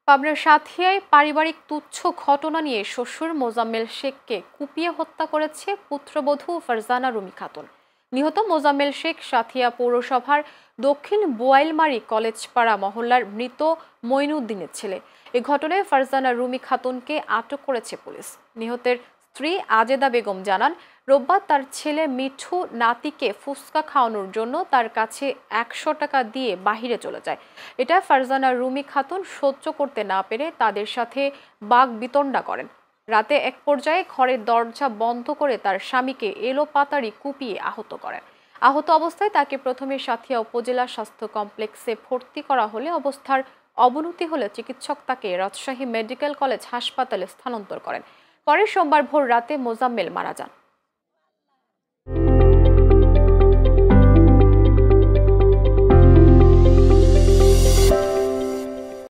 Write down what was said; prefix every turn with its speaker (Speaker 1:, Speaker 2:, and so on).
Speaker 1: পাবনার সাঁথিয়ায় পারিবারিক তুচ্ছ ঘটনা নিয়ে শ্বশুর মোজাম্মেল শেখকে কুপিয়ে হত্যা করেছে পুত্রবধূ ফারজানা রুমি খাতুন। নিহত মোজাম্মেল শেখ সাঁথিয়া পৌরসভার দক্ষিণ বোয়ালমারী কলেজপাড়া মহল্লার মৃত মঈনুদ্দিনের ছেলে। এ ঘটনায় ফারজানা রুমি খাতুনকে আটক করেছে পুলিশ। নিহতের স্ত্রী আজেদা বেগম জানান, রোববার তার ছেলে মিঠু নাতিকে ফুসকা খাওয়ানোর জন্য তার কাছে ১০০ টাকা দিয়ে বাহিরে চলে যায়। এটা ফারজানা রুমি খাতুন সহ্য করতে না পেরে তাদের সাথে বাকবিতণ্ডা করেন। রাতে এক পর্যায়ে ঘরের দরজা বন্ধ করে তার স্বামীকে এলোপাতাড়ি কুপিয়ে আহত করেন। আহত অবস্থায় তাকে প্রথমে সাঁথিয়া উপজেলা স্বাস্থ্য কমপ্লেক্সে ভর্তি করা হলে অবস্থার অবনতি হলে চিকিৎসক তাকে রাজশাহী মেডিকেল কলেজ হাসপাতালে স্থানান্তর করেন। পরে সোমবার ভোর রাতে মোজাম্মেল মারা যান।